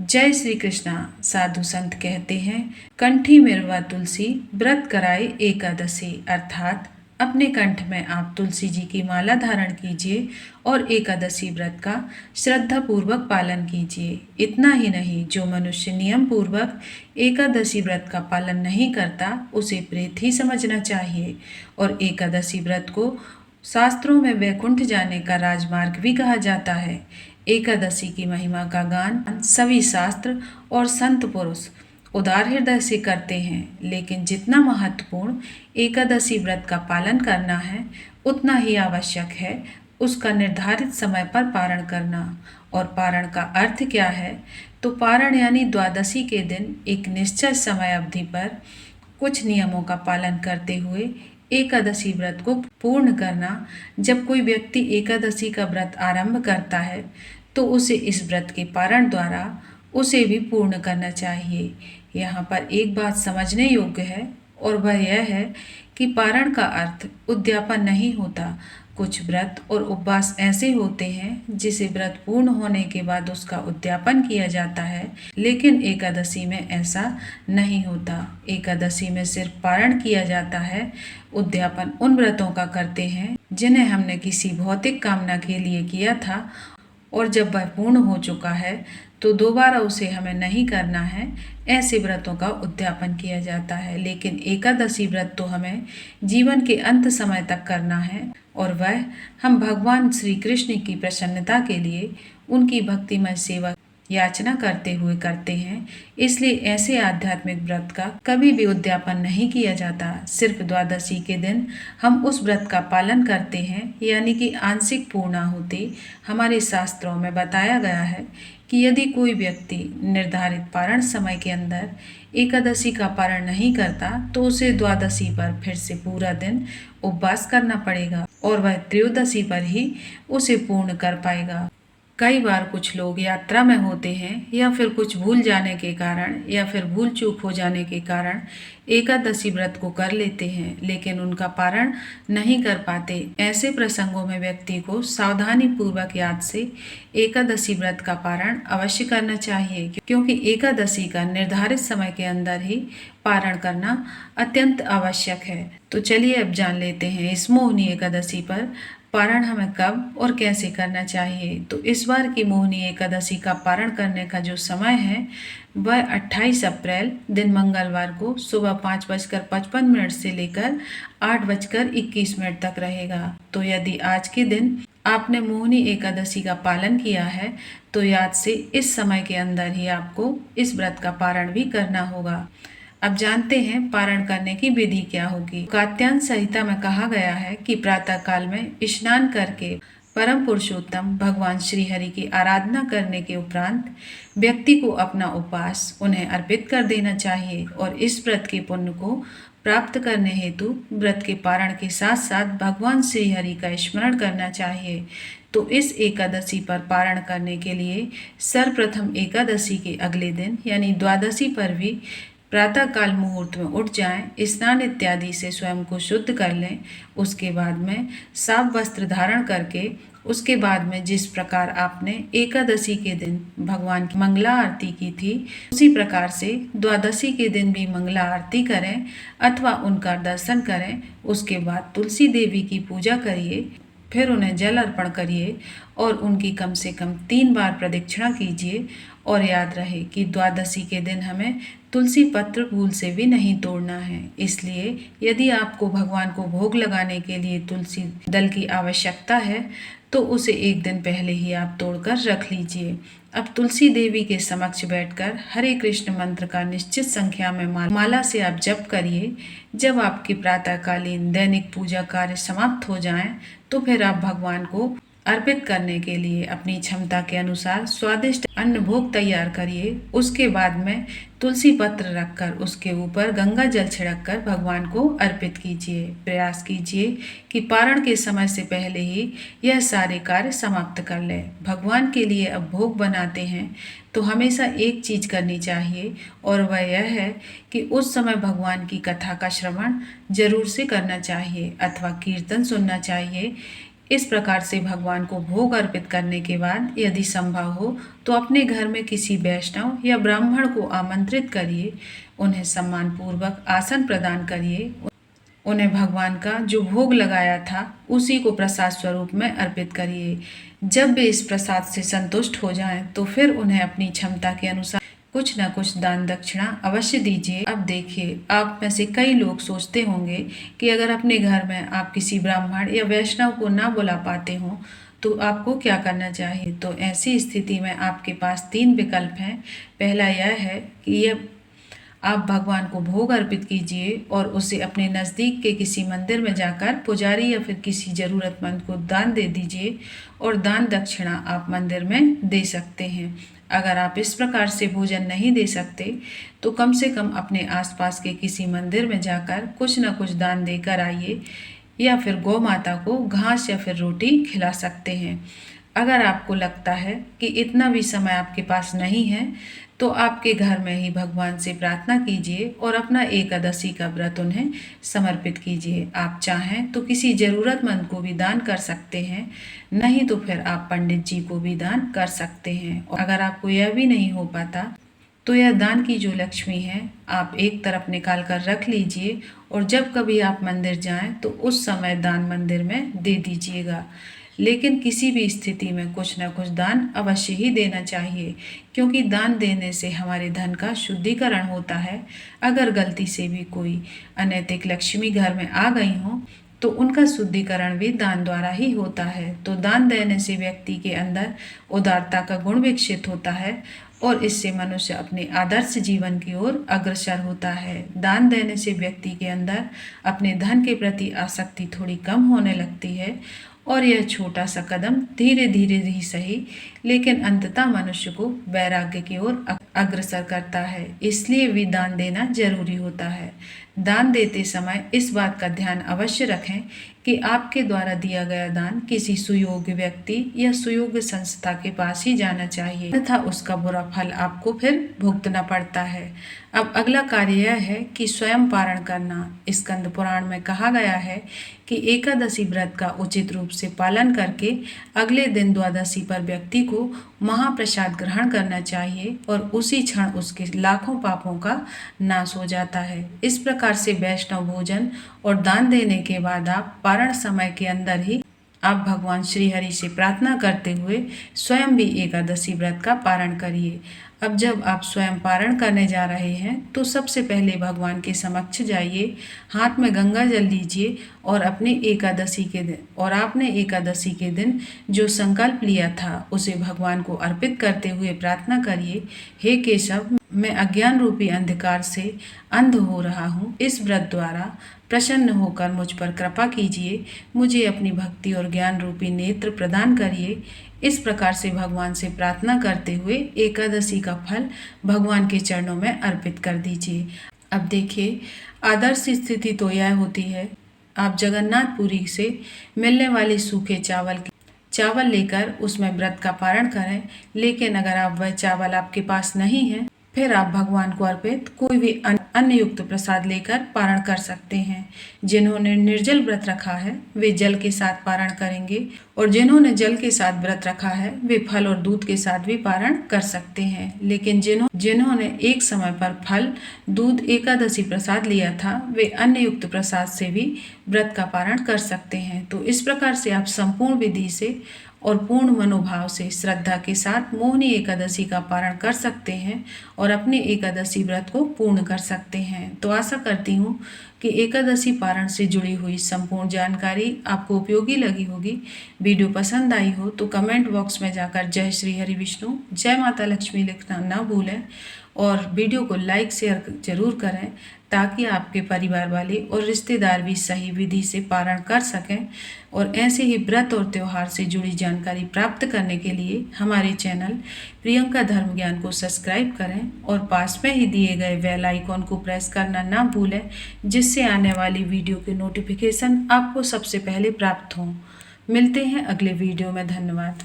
जय श्री कृष्णा। साधु संत कहते हैं, कंठी मिरवा तुलसी व्रत कराए एकादशी। अर्थात अपने कंठ में आप तुलसी जी की माला धारण कीजिए और एकादशी व्रत का श्रद्धा पूर्वक पालन कीजिए। इतना ही नहीं, जो मनुष्य नियम पूर्वक एकादशी व्रत का पालन नहीं करता उसे प्रेत ही समझना चाहिए। और एकादशी व्रत को शास्त्रों में वैकुंठ जाने का राजमार्ग भी कहा जाता है। एकादशी की महिमा का गान सभी शास्त्र और संत पुरुष उदार हृदय से करते हैं, लेकिन जितना महत्वपूर्ण एकादशी व्रत का पालन करना है, उतना ही आवश्यक है उसका निर्धारित समय पर पारण करना। और पारण का अर्थ क्या है? तो पारण यानी द्वादशी के दिन एक निश्चित समय अवधि पर कुछ नियमों का पालन करते हुए एकादशी व्रत को पूर्ण करना। जब कोई व्यक्ति एकादशी का व्रत आरंभ करता है तो उसे इस व्रत के पारण द्वारा उसे भी पूर्ण करना चाहिए। यहाँ पर एक बात समझने योग्य है, और वह यह है कि पारण का अर्थ उद्यापन नहीं होता। कुछ व्रत और उपवास ऐसे होते हैं जिसे व्रत पूर्ण होने के बाद उसका उद्यापन किया जाता है, लेकिन एकादशी में ऐसा नहीं होता। एकादशी में सिर्फ पारण किया जाता है। उद्यापन उन व्रतों का करते हैं जिन्हें हमने किसी भौतिक कामना के लिए किया था, और जब वह पूर्ण हो चुका है तो दोबारा उसे हमें नहीं करना है। ऐसे व्रतों का उद्यापन किया जाता है। लेकिन एकादशी व्रत तो हमें जीवन के अंत समय तक करना है, और वह हम भगवान श्री कृष्ण की प्रसन्नता के लिए उनकी भक्तिमय सेवा याचना करते हुए करते हैं। इसलिए ऐसे आध्यात्मिक व्रत का कभी भी उद्यापन नहीं किया जाता। सिर्फ द्वादशी के दिन हम उस व्रत का पालन करते हैं, यानी कि आंशिक पूर्णाहुति। हमारे शास्त्रों में बताया गया है कि यदि कोई व्यक्ति निर्धारित पारण समय के अंदर एकादशी का पारण नहीं करता तो उसे द्वादशी पर फिर से पूरा दिन उपवास करना पड़ेगा, और वह त्रयोदशी पर ही उसे पूर्ण कर पाएगा। कई बार कुछ लोग यात्रा में होते हैं, या फिर कुछ भूल जाने के कारण या फिर भूल चूक हो जाने के कारण एकादशी व्रत को कर लेते हैं, लेकिन उनका पारण नहीं कर पाते। ऐसे प्रसंगों में व्यक्ति को सावधानी पूर्वक याद से एकादशी व्रत का पारण अवश्य करना चाहिए, क्योंकि एकादशी का निर्धारित समय के अंदर ही पारण करना अत्यंत आवश्यक है। तो चलिए अब जान लेते हैं इस मोहिनी एकादशी पर पारण हमें कब और कैसे करना चाहिए। तो इस बार की मोहिनी एकादशी का पारण करने का जो समय है वह 28 अप्रैल दिन मंगलवार को सुबह 5:55 से लेकर 8:21 तक रहेगा। तो यदि आज के दिन आपने मोहिनी एकादशी का पालन किया है तो याद से इस समय के अंदर ही आपको इस व्रत का पारण भी करना होगा। अब जानते हैं पारण करने की विधि क्या होगी। कात्यायन संहिता में कहा गया है कि प्रातः काल में स्नान करके परम पुरुषोत्तम भगवान श्री हरि की आराधना करने के उपरांत व्यक्ति को अपना उपवास उन्हें अर्पित कर देना चाहिए, और इस व्रत के पुण्य को प्राप्त करने हेतु व्रत के पारण के साथ साथ भगवान श्री हरि का स्मरण करना चाहिए। तो इस एकादशी पर पारण करने के लिए सर्वप्रथम एकादशी के अगले दिन यानी द्वादशी पर भी प्रातः काल मुहूर्त में उठ जाएं, स्नान इत्यादि से स्वयं को शुद्ध कर लें। उसके बाद में साफ वस्त्र धारण करके उसके बाद में जिस प्रकार आपने एकादशी के दिन भगवान की मंगला आरती की थी, उसी प्रकार से द्वादशी के दिन भी मंगला आरती करें अथवा उनका दर्शन करें। उसके बाद तुलसी देवी की पूजा करिए, फिर उन्हें जल अर्पण करिए और उनकी कम से कम 3 बार प्रदक्षिणा कीजिए। और याद रहे कि द्वादशी के दिन हमें तुलसी पत्र भूल से भी नहीं तोड़ना है। इसलिए यदि आपको भगवान को भोग लगाने के लिए तुलसी दल की आवश्यकता है तो उसे एक दिन पहले ही आप तोड़कर रख लीजिए। अब तुलसी देवी के समक्ष बैठकर हरे कृष्ण मंत्र का निश्चित संख्या में माला से आप जप करिए। जब आपकी प्रातःकालीन दैनिक पूजा कार्य समाप्त हो जाएं, तो फिर आप भगवान को अर्पित करने के लिए अपनी क्षमता के अनुसार स्वादिष्ट अन्न भोग तैयार करिए। उसके बाद में तुलसी पत्र रखकर उसके ऊपर गंगा जल छिड़ककर भगवान को अर्पित कीजिए। प्रयास कीजिए कि पारण के समय से पहले ही यह सारे कार्य समाप्त कर लें। भगवान के लिए अब भोग बनाते हैं तो हमेशा एक चीज करनी चाहिए, और वह यह है कि उस समय भगवान की कथा का श्रवण जरूर से करना चाहिए अथवा कीर्तन सुनना चाहिए। इस प्रकार से भगवान को भोग अर्पित करने के बाद यदि संभव हो तो अपने घर में किसी वैष्णव या ब्राह्मण को आमंत्रित करिए, उन्हें सम्मानपूर्वक आसन प्रदान करिए, उन्हें भगवान का जो भोग लगाया था उसी को प्रसाद स्वरूप में अर्पित करिए। जब वे इस प्रसाद से संतुष्ट हो जाएं तो फिर उन्हें अपनी क्षमता के अनुसार कुछ न कुछ दान दक्षिणा अवश्य दीजिए। अब देखिए, आप में से कई लोग सोचते होंगे कि अगर अपने घर में आप किसी ब्राह्मण या वैष्णव को ना बुला पाते हो तो आपको क्या करना चाहिए। तो ऐसी स्थिति में आपके पास 3 विकल्प हैं। पहला यह है कि आप भगवान को भोग अर्पित कीजिए और उसे अपने नज़दीक के किसी मंदिर में जाकर पुजारी या फिर किसी ज़रूरतमंद को दान दे दीजिए और दान दक्षिणा आप मंदिर में दे सकते हैं। अगर आप इस प्रकार से भोजन नहीं दे सकते तो कम से कम अपने आसपास के किसी मंदिर में जाकर कुछ न कुछ दान देकर आइए या फिर गौ माता को घास या फिर रोटी खिला सकते हैं। अगर आपको लगता है कि इतना भी समय आपके पास नहीं है तो आपके घर में ही भगवान से प्रार्थना कीजिए और अपना एकादशी का व्रत उन्हें समर्पित कीजिए। आप चाहें तो किसी ज़रूरतमंद को भी दान कर सकते हैं, नहीं तो फिर आप पंडित जी को भी दान कर सकते हैं। और अगर आपको यह भी नहीं हो पाता तो यह दान की जो लक्ष्मी है आप एक तरफ निकाल कर रख लीजिए और जब कभी आप मंदिर जाएं तो उस समय दान मंदिर में दे दीजिएगा। लेकिन किसी भी स्थिति में कुछ न कुछ दान अवश्य ही देना चाहिए, क्योंकि दान देने से हमारे धन का शुद्धिकरण होता है। अगर गलती से भी कोई अनैतिक लक्ष्मी घर में आ गई हो तो उनका शुद्धिकरण भी दान द्वारा ही होता है। तो दान देने से व्यक्ति के अंदर उदारता का गुण विकसित होता है और इससे मनुष्य अपने आदर्श जीवन की ओर अग्रसर होता है। दान देने से व्यक्ति के अंदर अपने धन के प्रति आसक्ति थोड़ी कम होने लगती है और यह छोटा सा कदम धीरे धीरे ही सही लेकिन अंततः मनुष्य को वैराग्य की ओर अग्रसर करता है। इसलिए भी दान देना जरूरी होता है। दान देते समय इस बात का ध्यान अवश्य रखें कि आपके द्वारा दिया गया दान किसी सुयोग्य व्यक्ति या सुयोग्य संस्था के पास ही जाना चाहिए, तथा उसका बुरा फल आपको फिर भुगतना पड़ता है। अब अगला कार्य यह है कि स्वयं पारण करना। स्कंद पुराण में कहा गया है कि एकादशी व्रत का उचित रूप से पालन करके अगले दिन द्वादशी पर व्यक्ति को महाप्रसाद ग्रहण करना चाहिए और उसी क्षण उसके लाखों पापों का नाश हो जाता है। इस प्रकार से वैष्णव भोजन और दान देने के बाद आप पारण समय के अंदर ही आप भगवान श्री हरि से प्रार्थना करते हुए स्वयं भी एकादशी व्रत का पारण करिए। अब जब आप स्वयं पारण करने जा रहे हैं तो सबसे पहले भगवान के समक्ष जाइए, हाथ में गंगा जल लीजिए और आपने एकादशी के दिन जो संकल्प लिया था उसे भगवान को अर्पित करते हुए प्रार्थना करिए। हे केशव, मैं अज्ञान रूपी अंधकार से अंध हो रहा हूँ, इस व्रत द्वारा प्रसन्न होकर मुझ पर कृपा कीजिए, मुझे अपनी भक्ति और ज्ञान रूपी नेत्र प्रदान करिए। इस प्रकार से भगवान से प्रार्थना करते हुए एकादशी का फल भगवान के चरणों में अर्पित कर दीजिए। अब देखिए, आदर्श स्थिति तो यह होती है आप जगन्नाथपुरी से मिलने वाले सूखे चावल लेकर उसमें व्रत का पारण करें। लेकिन अगर आप वह चावल आपके पास नहीं है फिर आप भगवान को अर्पित कोई भी अन्य युक्त प्रसाद लेकर पारण कर सकते हैं। जिन्होंने निर्जल व्रत रखा है वे जल के साथ पारण करेंगे और जिन्होंने जल के साथ व्रत रखा है वे फल और दूध के साथ भी पारण कर सकते हैं। लेकिन जिन्होंने एक समय पर फल, दूध, एकादशी प्रसाद लिया था वे अन्य युक्त प्रसाद से भी व्रत का पारण कर सकते हैं। तो इस प्रकार से आप संपूर्ण विधि से और पूर्ण मनोभाव से श्रद्धा के साथ मोहिनी एकादशी का पारण कर सकते हैं और अपने एकादशी व्रत को पूर्ण कर सकते हैं। तो आशा करती हूँ कि एकादशी पारण से जुड़ी हुई संपूर्ण जानकारी आपको उपयोगी लगी होगी। वीडियो पसंद आई हो तो कमेंट बॉक्स में जाकर जय श्री हरि विष्णु, जय माता लक्ष्मी लिखना ना भूलें और वीडियो को लाइक शेयर जरूर करें ताकि आपके परिवार वाले और रिश्तेदार भी सही विधि से पारण कर सकें। और ऐसे ही व्रत और त्यौहार से जुड़ी जानकारी प्राप्त करने के लिए हमारे चैनल प्रियंका धर्म ज्ञान को सब्सक्राइब करें और पास में ही दिए गए बेल आइकॉन को प्रेस करना ना भूलें, जिससे आने वाली वीडियो के नोटिफिकेशन आपको सबसे पहले प्राप्त हों। मिलते हैं अगले वीडियो में। धन्यवाद।